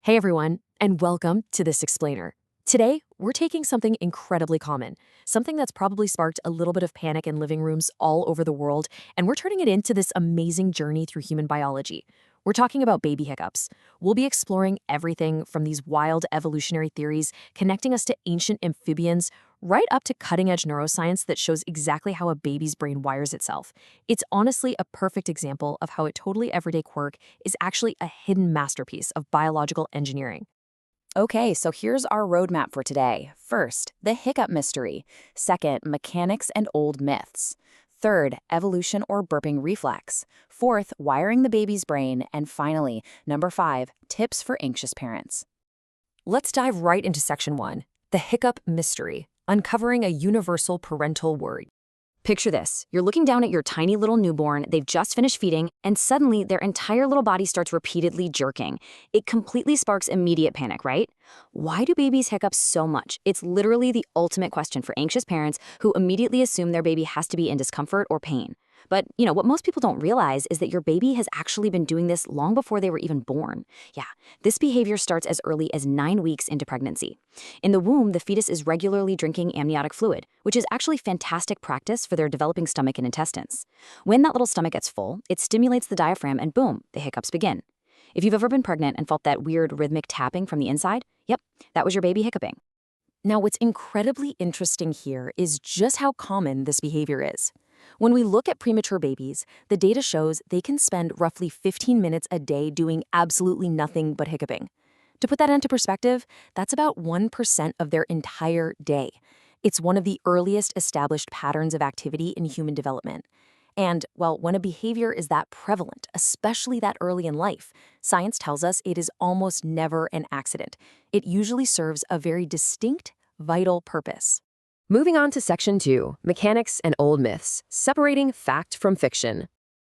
Hey everyone, and welcome to This Explainer. Today, we're taking something incredibly common, something that's probably sparked a little bit of panic in living rooms all over the world, and we're turning it into this amazing journey through human biology. We're talking about baby hiccups. We'll be exploring everything from these wild evolutionary theories connecting us to ancient amphibians right up to cutting-edge neuroscience that shows exactly how a baby's brain wires itself. It's honestly a perfect example of how a totally everyday quirk is actually a hidden masterpiece of biological engineering. Okay, so here's our roadmap for today. First, the hiccup mystery. Second, mechanics and old myths. Third, evolution or burping reflex. Fourth, wiring the baby's brain. And finally, number 5, tips for anxious parents. Let's dive right into section 1, the hiccup mystery, uncovering a universal parental worry. Picture this. You're looking down at your tiny little newborn, they've just finished feeding, and suddenly their entire little body starts repeatedly jerking. It completely sparks immediate panic, right? Why do babies hiccup so much? It's literally the ultimate question for anxious parents who immediately assume their baby has to be in discomfort or pain. But, what most people don't realize is that your baby has actually been doing this long before they were even born. Yeah, this behavior starts as early as 9 weeks into pregnancy. In the womb, the fetus is regularly drinking amniotic fluid, which is actually fantastic practice for their developing stomach and intestines. When that little stomach gets full, it stimulates the diaphragm and boom, the hiccups begin. If you've ever been pregnant and felt that weird rhythmic tapping from the inside, yep, that was your baby hiccuping. Now, what's incredibly interesting here is just how common this behavior is. When we look at premature babies, the data shows they can spend roughly 15 minutes a day doing absolutely nothing but hiccuping. To put that into perspective, that's about 1% of their entire day. It's one of the earliest established patterns of activity in human development. And, well, when a behavior is that prevalent, especially that early in life, science tells us it is almost never an accident. It usually serves a very distinct, vital purpose. Moving on to section 2, mechanics and old myths, separating fact from fiction.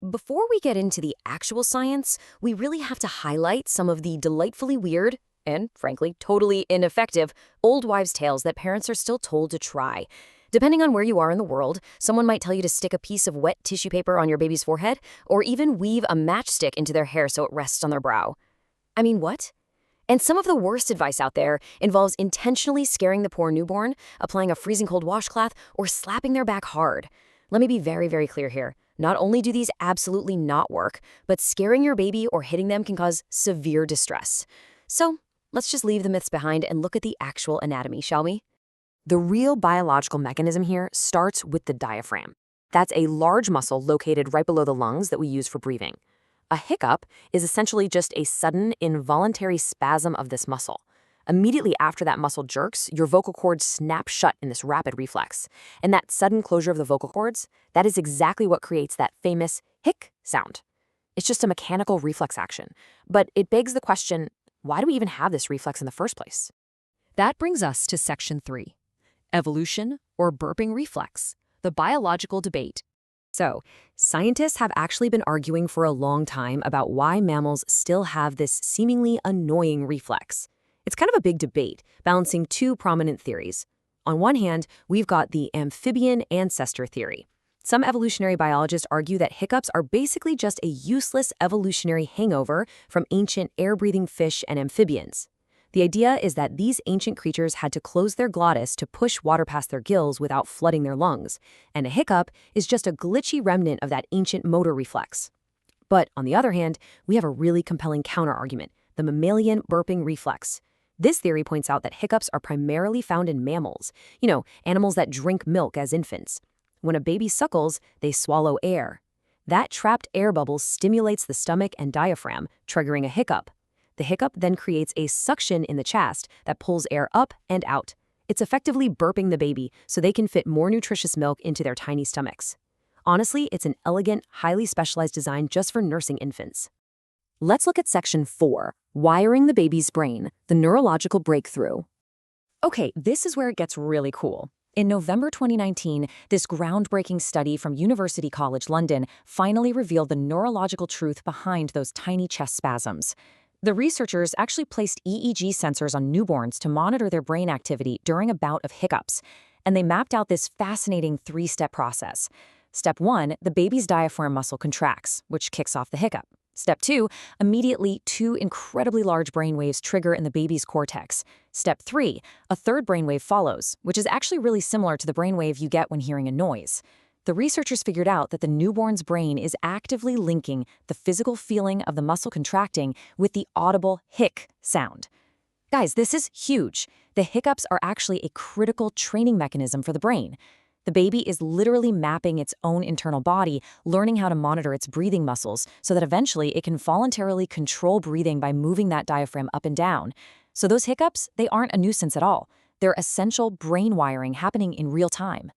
Before we get into the actual science, we really have to highlight some of the delightfully weird and, frankly, totally ineffective old wives' tales that parents are still told to try. Depending on where you are in the world, someone might tell you to stick a piece of wet tissue paper on your baby's forehead, or even weave a matchstick into their hair so it rests on their brow. I mean, what? And some of the worst advice out there involves intentionally scaring the poor newborn, applying a freezing cold washcloth, or slapping their back hard. Let me be very, very clear here. Not only do these absolutely not work, but scaring your baby or hitting them can cause severe distress. So, let's just leave the myths behind and look at the actual anatomy, shall we? The real biological mechanism here starts with the diaphragm. That's a large muscle located right below the lungs that we use for breathing. A hiccup is essentially just a sudden, involuntary spasm of this muscle. Immediately after that muscle jerks, your vocal cords snap shut in this rapid reflex. And that sudden closure of the vocal cords, that is exactly what creates that famous hic sound. It's just a mechanical reflex action. But it begs the question, why do we even have this reflex in the first place? That brings us to section 3, evolution or burping reflex, the biological debate. So, scientists have actually been arguing for a long time about why mammals still have this seemingly annoying reflex. It's kind of a big debate, balancing two prominent theories. On one hand, we've got the amphibian ancestor theory. Some evolutionary biologists argue that hiccups are basically just a useless evolutionary hangover from ancient air-breathing fish and amphibians. The idea is that these ancient creatures had to close their glottis to push water past their gills without flooding their lungs, and a hiccup is just a glitchy remnant of that ancient motor reflex. But on the other hand, we have a really compelling counterargument, the mammalian burping reflex. This theory points out that hiccups are primarily found in mammals, animals that drink milk as infants. When a baby suckles, they swallow air. That trapped air bubble stimulates the stomach and diaphragm, triggering a hiccup. The hiccup then creates a suction in the chest that pulls air up and out. It's effectively burping the baby so they can fit more nutritious milk into their tiny stomachs. Honestly, it's an elegant, highly specialized design just for nursing infants. Let's look at section 4, wiring the baby's brain, the neurological breakthrough. Okay, this is where it gets really cool. In November 2019, this groundbreaking study from University College London finally revealed the neurological truth behind those tiny chest spasms. The researchers actually placed EEG sensors on newborns to monitor their brain activity during a bout of hiccups, and they mapped out this fascinating 3-step process. Step 1, the baby's diaphragm muscle contracts, which kicks off the hiccup. Step 2, immediately 2 incredibly large brainwaves trigger in the baby's cortex. Step 3, a third brainwave follows, which is actually really similar to the brainwave you get when hearing a noise. The researchers figured out that the newborn's brain is actively linking the physical feeling of the muscle contracting with the audible hic sound. Guys, this is huge. The hiccups are actually a critical training mechanism for the brain. The baby is literally mapping its own internal body, learning how to monitor its breathing muscles so that eventually it can voluntarily control breathing by moving that diaphragm up and down. So those hiccups, they aren't a nuisance at all. They're essential brain wiring happening in real time.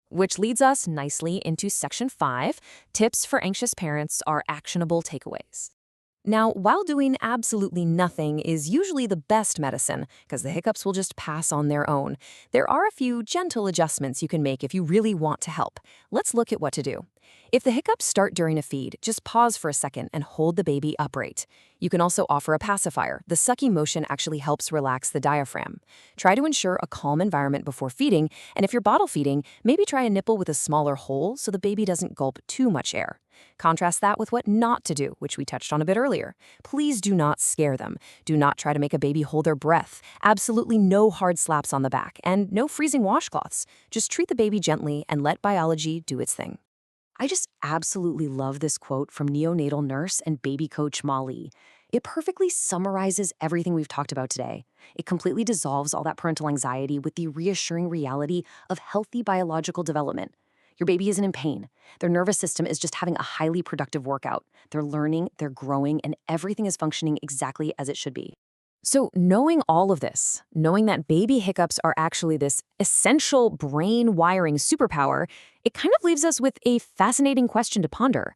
Which leads us nicely into Section 5, Tips for Anxious Parents are Actionable Takeaways. Now, while doing absolutely nothing is usually the best medicine, because the hiccups will just pass on their own, there are a few gentle adjustments you can make if you really want to help. Let's look at what to do. If the hiccups start during a feed, just pause for a second and hold the baby upright. You can also offer a pacifier. The sucking motion actually helps relax the diaphragm. Try to ensure a calm environment before feeding, and if you're bottle feeding, maybe try a nipple with a smaller hole so the baby doesn't gulp too much air. Contrast that with what not to do, which we touched on a bit earlier. Please do not scare them. Do not try to make a baby hold their breath. Absolutely no hard slaps on the back, and no freezing washcloths. Just treat the baby gently and let biology do its thing. I just absolutely love this quote from neonatal nurse and baby coach Molly. It perfectly summarizes everything we've talked about today. It completely dissolves all that parental anxiety with the reassuring reality of healthy biological development. Your baby isn't in pain. Their nervous system is just having a highly productive workout. They're learning, they're growing, and everything is functioning exactly as it should be. So knowing all of this, knowing that baby hiccups are actually this essential brain wiring superpower, it kind of leaves us with a fascinating question to ponder.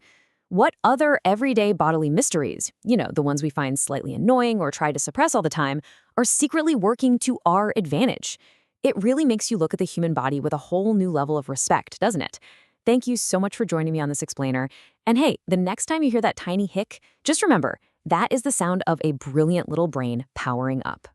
What other everyday bodily mysteries, the ones we find slightly annoying or try to suppress all the time, are secretly working to our advantage? It really makes you look at the human body with a whole new level of respect, doesn't it? Thank you so much for joining me on this explainer. And hey, the next time you hear that tiny hic, just remember, that is the sound of a brilliant little brain powering up.